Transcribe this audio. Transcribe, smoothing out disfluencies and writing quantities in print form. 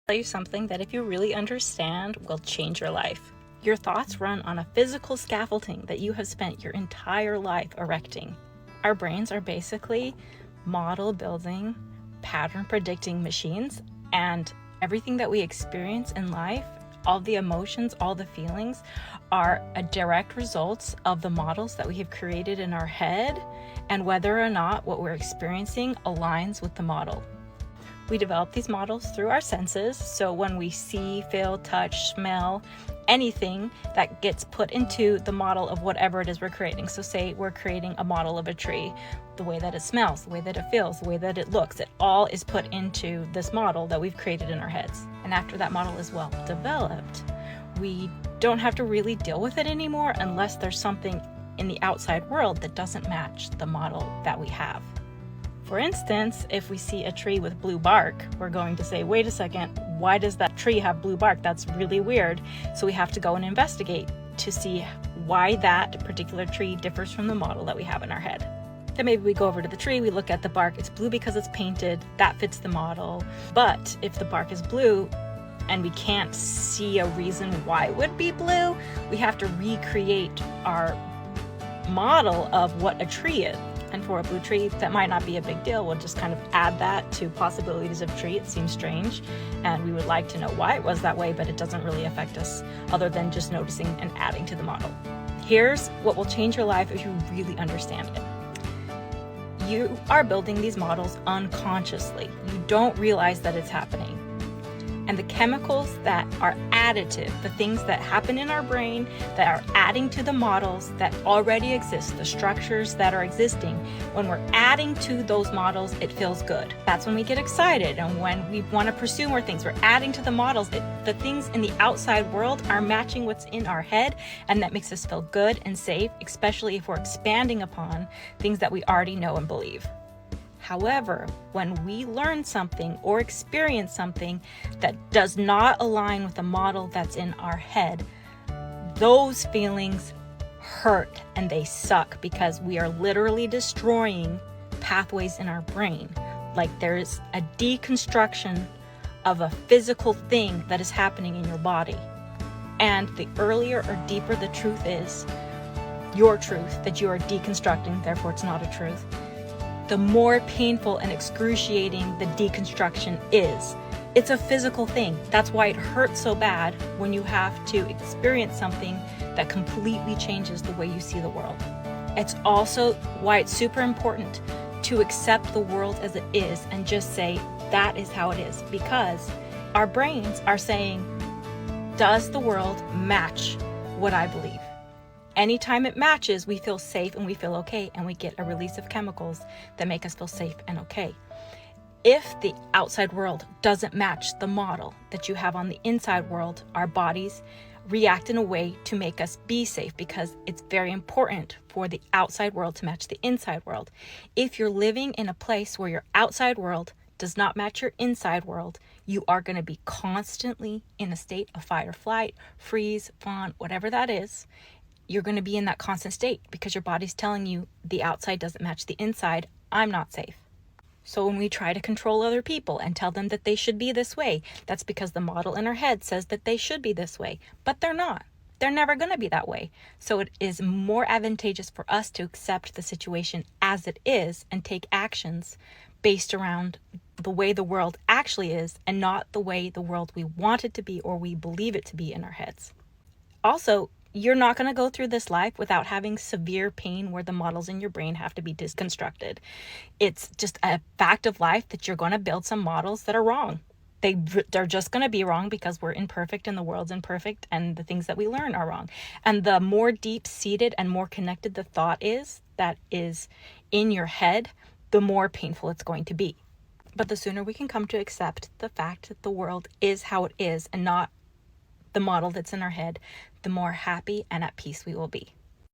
Tell you something that if you really understand will change your life. Your thoughts run on a physical scaffolding that you have spent your entire life erecting. Our brains are basically model building, pattern predicting machines, and everything that we experience in life, all the emotions, all the feelings, are a direct result of the models that we have created in our head and whether or not what we're experiencing aligns with the model. We develop these models through our senses, so when we see, feel, touch, smell, anything that gets put into the model of whatever it is we're creating. So say we're creating a model of a tree, the way that it smells, the way that it feels, the way that it looks, it all is put into this model that we've created in our heads. And after that model is well developed, we don't have to really deal with it anymore unless there's something in the outside world that doesn't match the model that we have. For instance, if we see a tree with blue bark, we're going to say, wait a second, why does that tree have blue bark? That's really weird. So we have to go and investigate to see why that particular tree differs from the model that we have in our head. Then maybe we go over to the tree, we look at the bark, it's blue because it's painted, that fits the model. But if the bark is blue and we can't see a reason why it would be blue, we have to recreate our model of what a tree is. And for a blue tree, that might not be a big deal. We'll just kind of add that to possibilities of tree. It seems strange, and we would like to know why it was that way, but it doesn't really affect us other than just noticing and adding to the model. Here's what will change your life if you really understand it. You are building these models unconsciously. You don't realize that it's happening. And the chemicals that are additive, the things that happen in our brain that are adding to the models that already exist, the structures that are existing, when we're adding to those models, it feels good. That's when we get excited, and when we want to pursue more things, we're adding to the models. The things in the outside world are matching what's in our head, and that makes us feel good and safe, especially if we're expanding upon things that we already know and believe. However, when we learn something or experience something that does not align with the model that's in our head, those feelings hurt and they suck because we are literally destroying pathways in our brain. Like there is a deconstruction of a physical thing that is happening in your body. And the earlier or deeper the truth is, your truth that you are deconstructing, therefore it's not a truth, the more painful and excruciating the deconstruction is. It's a physical thing. That's why it hurts so bad when you have to experience something that completely changes the way you see the world. It's also why it's super important to accept the world as it is and just say, that is how it is. Because our brains are saying, does the world match what I believe? Anytime it matches, we feel safe and we feel okay, and we get a release of chemicals that make us feel safe and okay. If the outside world doesn't match the model that you have on the inside world, our bodies react in a way to make us be safe because it's very important for the outside world to match the inside world. If you're living in a place where your outside world does not match your inside world, you are going to be constantly in a state of fight or flight, freeze, fawn, whatever that is. You're going to be in that constant state because your body's telling you the outside doesn't match the inside. I'm not safe. So when we try to control other people and tell them that they should be this way, that's because the model in our head says that they should be this way, but they're not. They're never going to be that way. So it is more advantageous for us to accept the situation as it is and take actions based around the way the world actually is and not the way the world we want it to be or we believe it to be in our heads. Also, you're not going to go through this life without having severe pain where the models in your brain have to be deconstructed. It's just a fact of life that you're going to build some models that are wrong. They're just going to be wrong because we're imperfect and the world's imperfect and the things that we learn are wrong. And the more deep-seated and more connected the thought is that is in your head, the more painful it's going to be. But the sooner we can come to accept the fact that the world is how it is and not the model that's in our head, the more happy and at peace we will be.